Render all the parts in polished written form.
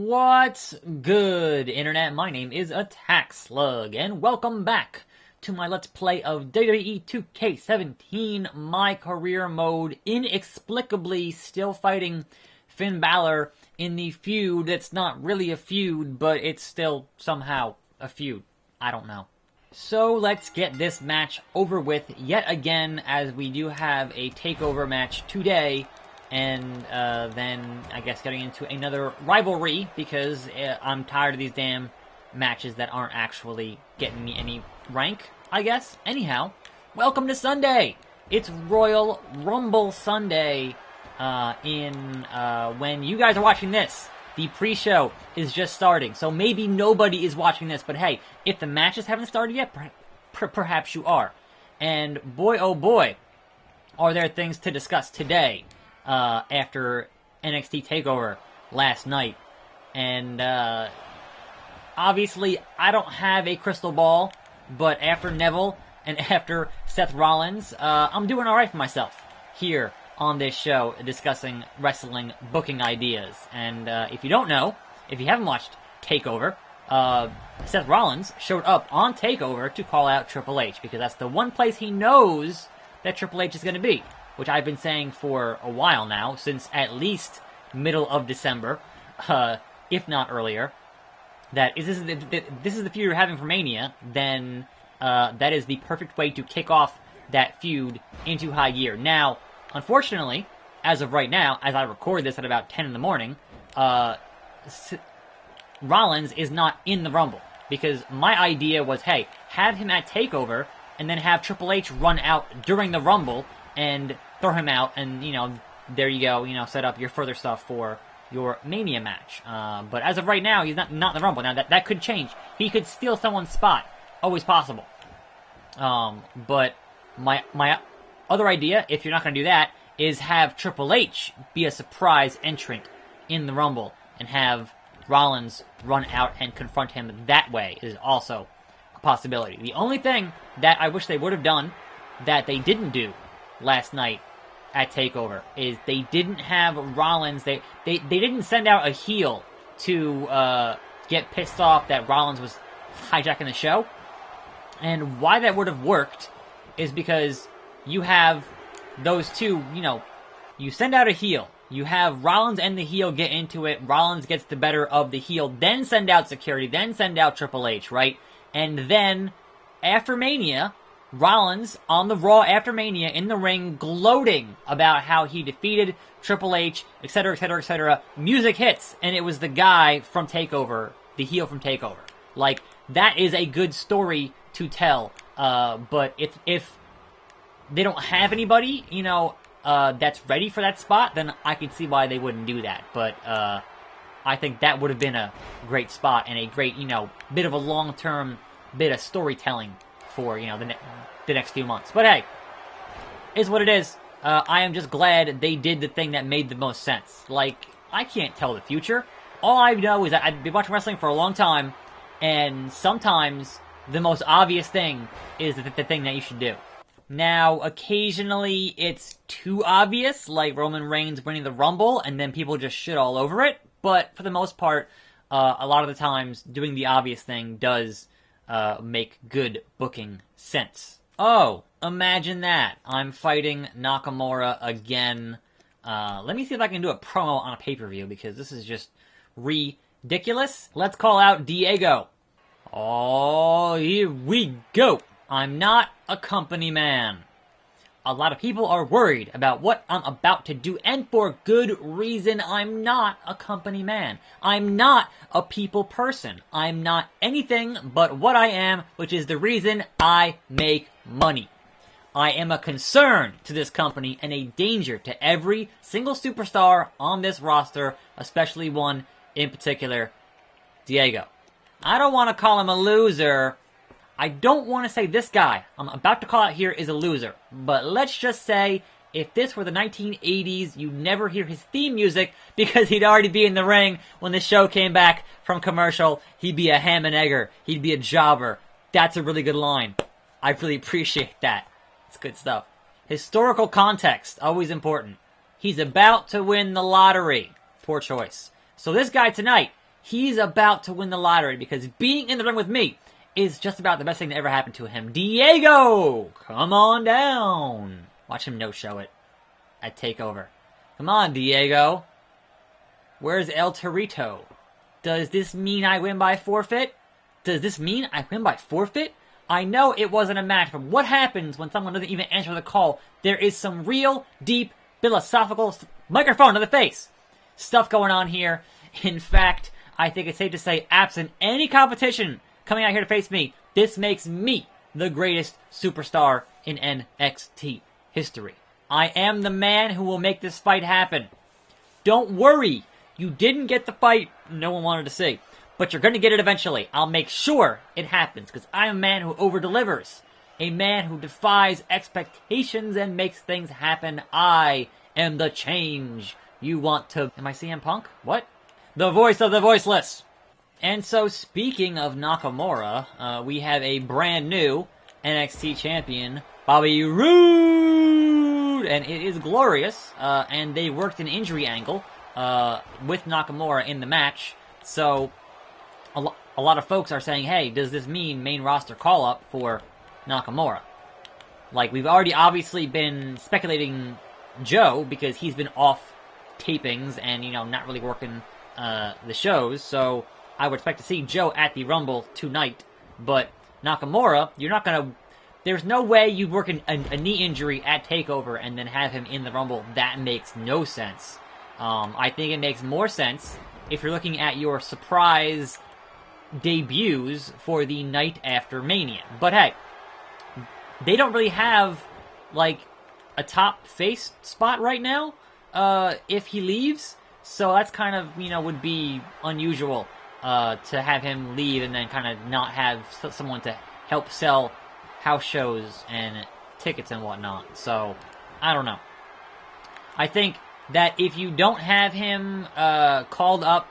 What's good, Internet? My name is attackslug, and welcome back to my Let's Play of WWE 2K17, my career mode, inexplicably still fighting Finn Balor in the feud that's not really a feud, but it's still somehow a feud. I don't know. So let's get this match over with yet again, as we do have a takeover match today. And then, I guess, getting into another rivalry, because I'm tired of these damn matches that aren't actually getting me any rank, I guess. Anyhow, welcome to Sunday! It's Royal Rumble Sunday, when you guys are watching this. The pre-show is just starting, so maybe nobody is watching this, but hey, if the matches haven't started yet, perhaps you are. And boy, oh boy, are there things to discuss today. After NXT Takeover last night. And, obviously, I don't have a crystal ball, but after Neville and after Seth Rollins, I'm doing alright for myself here on this show, discussing wrestling booking ideas. And, if you don't know, if you haven't watched Takeover, Seth Rollins showed up on Takeover to call out Triple H, because that's the one place he knows that Triple H is going to be. Which I've been saying for a while now, since at least middle of December, if not earlier, that if this is the feud you're having for Mania, then that is the perfect way to kick off that feud into high gear. Now, unfortunately, as of right now, as I record this at about 10 in the morning, Rollins is not in the Rumble. Because my idea was, hey, have him at TakeOver, and then have Triple H run out during the Rumble, and throw him out, and, there you go, set up your further stuff for your Mania match. But as of right now, he's not in the Rumble. Now, that could change. He could steal someone's spot. Always possible. But my other idea, if you're not going to do that, is have Triple H be a surprise entrant in the Rumble, and have Rollins run out and confront him that way is also a possibility. The only thing that I wish they would have done that they didn't do last night at TakeOver is they didn't have Rollins. They didn't send out a heel to get pissed off that Rollins was hijacking the show. And why that would have worked is because you have those two, you send out a heel. You have Rollins and the heel get into it. Rollins gets the better of the heel. Then send out security. Then send out Triple H, right? And then, after Mania, Rollins on the Raw after Mania in the ring gloating about how he defeated Triple H, etc., etc., etc. Music hits, and it was the guy from TakeOver, the heel from TakeOver. Like, that is a good story to tell. But if they don't have anybody, that's ready for that spot, then I can see why they wouldn't do that. But I think that would have been a great spot and a great, bit of a long-term bit of storytelling for, the next few months. But hey, is what it is. I am just glad they did the thing that made the most sense. Like, I can't tell the future. All I know is that I've been watching wrestling for a long time, and sometimes the most obvious thing is the thing that you should do. Now, occasionally it's too obvious, like Roman Reigns winning the Rumble, and then people just shit all over it. But for the most part, a lot of the times, doing the obvious thing does make good booking sense. Oh, imagine that. I'm fighting Nakamura again. Let me see if I can do a promo on a pay-per-view, because this is just ridiculous. Let's call out Diego. Oh, here we go. I'm not a company man. A lot of people are worried about what I'm about to do, and for good reason. I'm not a company man. I'm not a people person. I'm not anything but what I am, which is the reason I make money. I am a concern to this company and a danger to every single superstar on this roster, especially one in particular, Diego. I don't want to call him a loser. I don't want to say this guy I'm about to call out here is a loser, but let's just say if this were the 1980s, you'd never hear his theme music because he'd already be in the ring when the show came back from commercial. He'd be a ham and egger. He'd be a jobber. That's a really good line. I really appreciate that. It's good stuff. Historical context, always important. He's about to win the lottery. Poor choice. So this guy tonight he's about to win the lottery because being in the ring with me is just about the best thing that ever happened to him. Diego, come on down. Watch him no-show it at TakeOver. Come on, Diego. Where's El Torito? Does this mean I win by forfeit? Does this mean I win by forfeit? I know it wasn't a match, but what happens when someone doesn't even answer the call? There is some real, deep, philosophical microphone to the face stuff going on here. In fact, I think it's safe to say, absent any competition coming out here to face me, this makes me the greatest superstar in NXT history. I am the man who will make this fight happen. Don't worry, you didn't get the fight no one wanted to see, but you're going to get it eventually. I'll make sure it happens, because I'm a man who over-delivers. A man who defies expectations and makes things happen. I am the change you want to... Am I CM Punk? What? The voice of the voiceless. And so, speaking of Nakamura, we have a brand new NXT champion, Bobby Roode, and it is glorious. And they worked an injury angle with Nakamura in the match. So, a lot of folks are saying, hey, does this mean main roster call-up for Nakamura? Like, we've already obviously been speculating Joe, because he's been off tapings and, you know, not really working the shows, so I would expect to see Joe at the Rumble tonight. But Nakamura, you're not gonna... There's no way you work a knee injury at TakeOver and then have him in the Rumble. That makes no sense. I think it makes more sense if you're looking at your surprise debuts for the night after Mania. But hey, they don't really have, like, a top face spot right now if he leaves. So that's kind of, you know, would be unusual to have him leave and then kind of not have someone to help sell house shows and tickets and whatnot. So, I don't know. I think that if you don't have him called up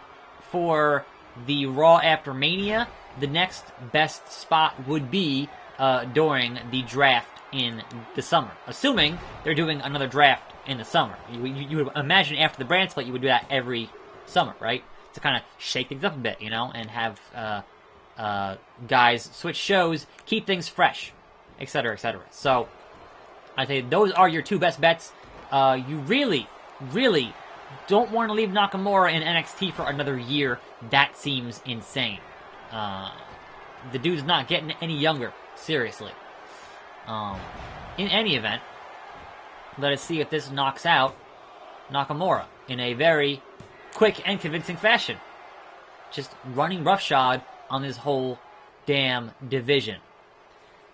for the Raw after Mania, the next best spot would be during the draft in the summer. Assuming they're doing another draft in the summer. You would imagine after the brand split, you would do that every summer, right? To kind of shake things up a bit, you know, and have guys switch shows, keep things fresh, etc., etc. So, I think those are your two best bets. You really, really don't want to leave Nakamura in NXT for another year. That seems insane. The dude's not getting any younger. Seriously. In any event, let us see if this knocks out Nakamura in a very quick and convincing fashion. Just running roughshod on this whole damn division.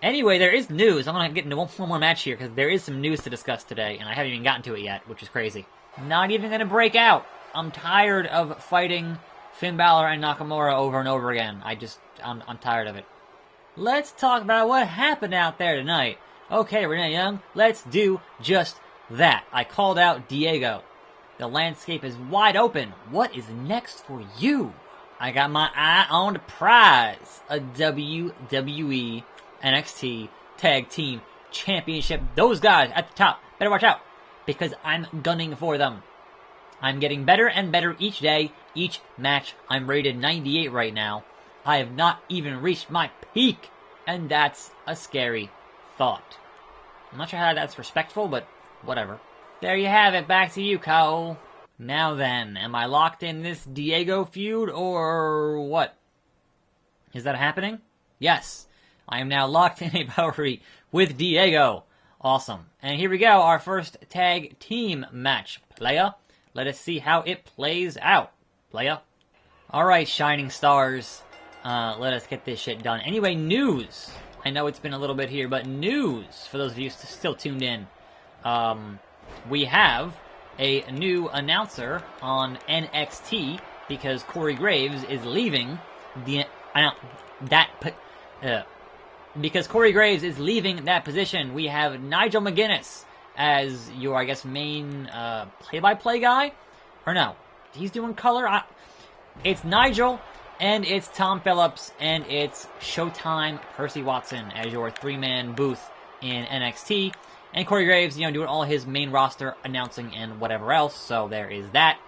Anyway, there is news. I'm going to get into one more match here because there is some news to discuss today, and I haven't even gotten to it yet, which is crazy. Not even going to break out. I'm tired of fighting Finn Balor and Nakamura over and over again. I'm tired of it. Let's talk about what happened out there tonight. Okay, Renee Young, let's do just that. I called out Diego. The landscape is wide open. What is next for you? I got my eye on the prize. A WWE NXT Tag Team Championship. Those guys at the top, better watch out, because I'm gunning for them. I'm getting better and better each day, each match. I'm rated 98 right now. I have not even reached my peak, and that's a scary thought. I'm not sure how that's respectful, but whatever. There you have it, back to you, Cole. Now then, am I locked in this Diego feud, or what? Is that happening? Yes. I am now locked in a rivalry with Diego. Awesome. And here we go, our first tag team match. Playa, let us see how it plays out. Playa. Alright, shining stars. Let us get this shit done. Anyway, news. I know it's been a little bit here, but news, for those of you still tuned in. We have a new announcer on NXT because Corey Graves is leaving because Corey Graves is leaving that position. We have Nigel McGuinness as your, I guess, main play-by-play guy? Or no, he's doing color? It's Nigel, and it's Tom Phillips, and it's Showtime Percy Watson as your three-man booth in NXT. And Corey Graves, you know, doing all his main roster announcing and whatever else. So there is that.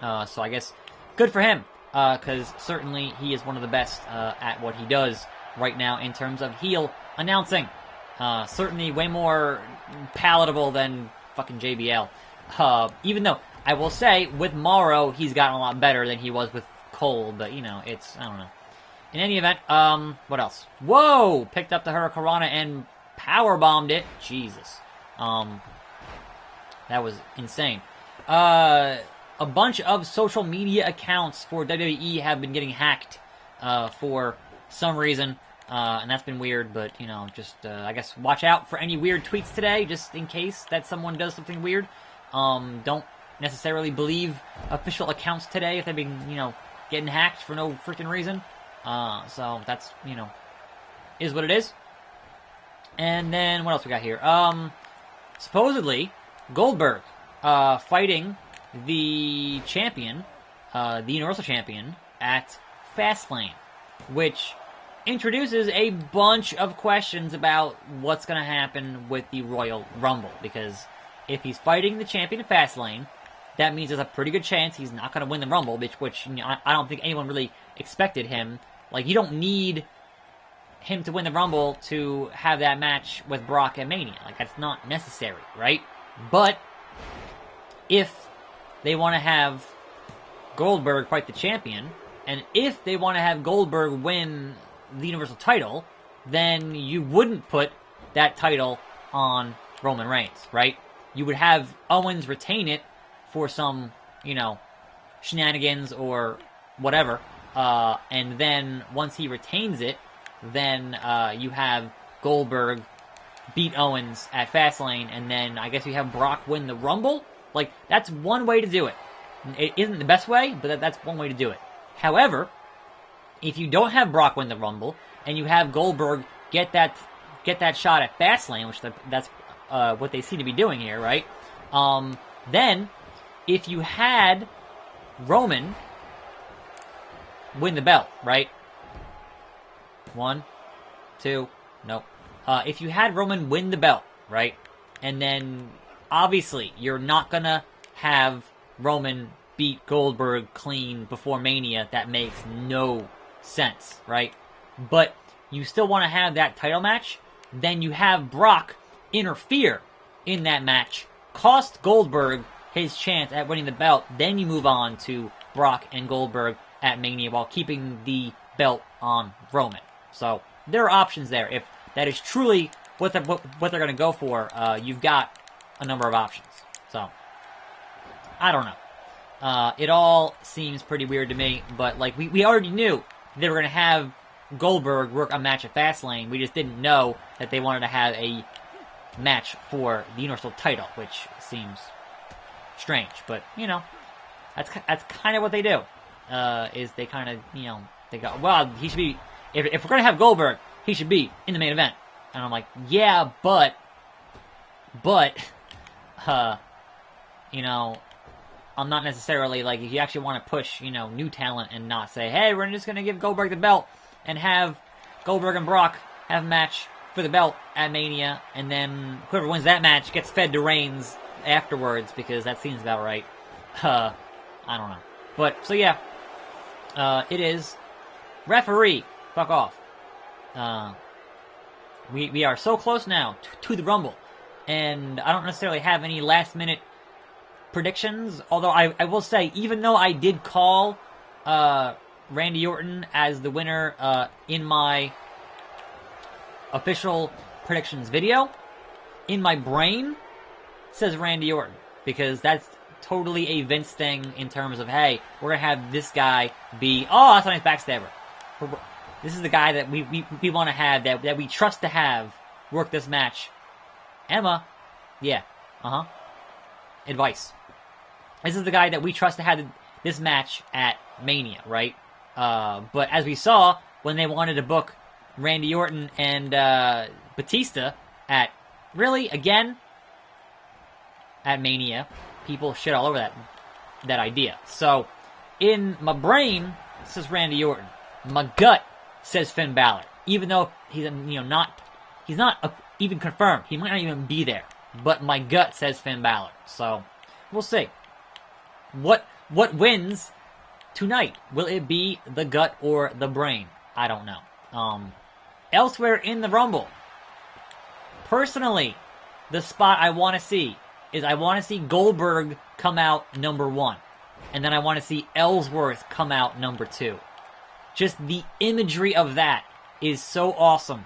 So I guess good for him. because certainly he is one of the best at what he does right now in terms of heel announcing. Certainly way more palatable than fucking JBL. Even though, I will say, with Morrow, he's gotten a lot better than he was with Cole, but, you know, it's, I don't know. In any event, what else? Whoa! Picked up the Hurricanrana and powerbombed it. Jesus. That was insane. A bunch of social media accounts for WWE have been getting hacked for some reason, and that's been weird, but, you know, just, I guess, watch out for any weird tweets today, just in case that someone does something weird. Don't necessarily believe official accounts today if they've been, you know, getting hacked for no freaking reason. So that's, you know, is what it is. And then, what else we got here? Supposedly, Goldberg, fighting the champion, the Universal Champion, at Fastlane, which introduces a bunch of questions about what's going to happen with the Royal Rumble, because if he's fighting the champion at Fastlane, that means there's a pretty good chance he's not going to win the Rumble, which you know, I don't think anyone really expected him. Like, you don't need him to win the Rumble to have that match with Brock at Mania. Like, that's not necessary, right? But if they want to have Goldberg fight the champion, and if they want to have Goldberg win the Universal title, then you wouldn't put that title on Roman Reigns, right? You would have Owens retain it for some, you know, shenanigans or whatever, and then once he retains it, then you have Goldberg beat Owens at Fastlane, and then I guess you have Brock win the Rumble. Like, that's one way to do it. It isn't the best way, but that's one way to do it. However, if you don't have Brock win the Rumble, and you have Goldberg get that shot at Fastlane, which that's what they seem to be doing here, right? Then, if you had Roman win the belt, right? 1, 2, nope. If you had Roman win the belt, right? And then, obviously, you're not gonna have Roman beat Goldberg clean before Mania. That makes no sense, right? But you still want to have that title match, then you have Brock interfere in that match, cost Goldberg his chance at winning the belt, then you move on to Brock and Goldberg at Mania while keeping the belt on Roman. So there are options there. If that is truly what they're going to go for, you've got a number of options. So I don't know. It all seems pretty weird to me, but like we already knew they were going to have Goldberg work a match at Fastlane. We just didn't know that they wanted to have a match for the Universal title, which seems strange. But, you know, that's kind of what they do. Is they kind of, you know, they go, well, he should be, if we're going to have Goldberg, he should be in the main event. And I'm like, yeah, but, you know, I'm not necessarily, like, if you actually want to push, you know, new talent and not say, hey, we're just going to give Goldberg the belt and have Goldberg and Brock have a match for the belt at Mania, and then whoever wins that match gets fed to Reigns afterwards, because that seems about right. I don't know. But, so yeah, it is referee, fuck off. We are so close now to the Rumble, and I don't necessarily have any last-minute predictions, although I will say, even though I did call Randy Orton as the winner in my official predictions video, in my brain says Randy Orton, because that's totally a Vince thing in terms of, hey, we're going to have this guy be, oh, that's a nice backstabber. This is the guy that we want to have, that we trust to have work this match. Emma, yeah, advice. This is the guy that we trust to have this match at Mania, right? But as we saw, when they wanted to book Randy Orton and Batista at, really, again, at Mania, people shit all over that idea. So, in my brain, it says Randy Orton. My gut says Finn Balor. Even though he's not even confirmed. He might not even be there. But my gut says Finn Balor. So, we'll see. What wins tonight? Will it be the gut or the brain? I don't know. Elsewhere in the Rumble, personally, the spot I want to see is I want to see Goldberg come out number 1. And then I want to see Ellsworth come out number 2. Just the imagery of that is so awesome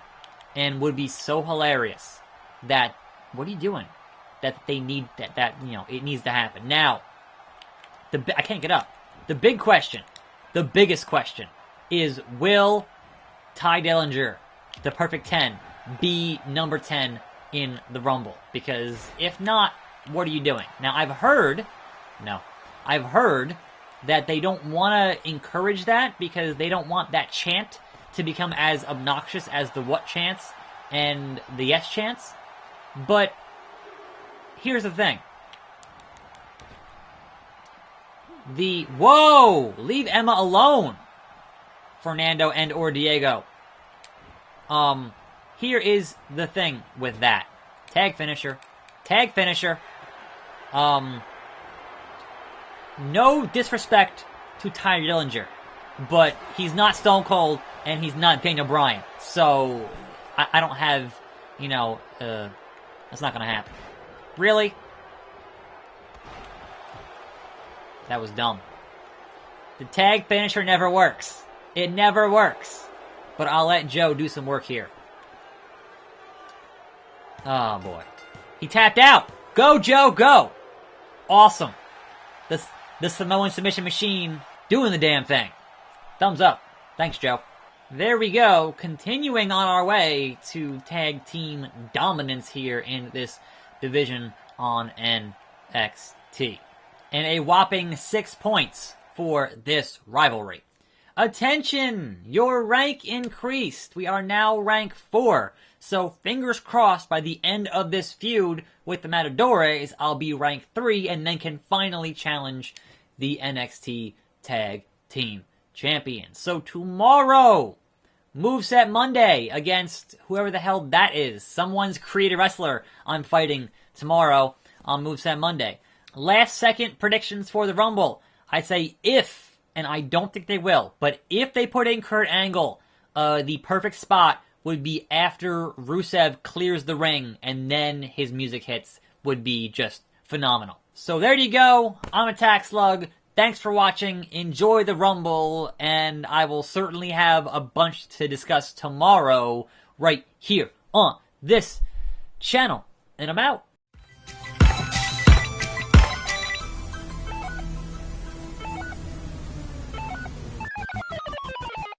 and would be so hilarious that, what are you doing? That they need, that you know, it needs to happen. Now, I can't get up. The big question, the biggest question, is will Ty Dillinger, the Perfect 10, be number 10 in the Rumble? Because if not, what are you doing? Now, I've heard that they don't want to encourage that because they don't want that chant to become as obnoxious as the what chants and the yes chants. But here's the thing. Whoa! Leave Emma alone, Fernando and or Diego. Here is the thing with that. Tag finisher. Tag finisher. No disrespect to Ty Dillinger, but he's not Stone Cold and he's not Daniel Bryan. So, I don't have, you know, that's not going to happen. Really? That was dumb. The tag finisher never works. It never works. But I'll let Joe do some work here. Oh, boy. He tapped out. Go, Joe, go. Awesome. The Samoan submission machine doing the damn thing. Thumbs up. Thanks, Joe. There we go. Continuing on our way to tag team dominance here in this division on NXT. And a whopping 6 points for this rivalry. Attention! Your rank increased. We are now rank 4. So fingers crossed by the end of this feud with the Matadores, I'll be rank 3 and then can finally challenge the NXT Tag Team Champions. So tomorrow, Moveset Monday against whoever the hell that is. Someone's creative wrestler I'm fighting tomorrow on Moveset Monday. Last second predictions for the Rumble. I say if, and I don't think they will, but if they put in Kurt Angle, the perfect spot would be after Rusev clears the ring and then his music hits would be just phenomenal. So there you go. I'm attackslug. Thanks for watching. Enjoy the Rumble, and I will certainly have a bunch to discuss tomorrow right here on this channel. And I'm out.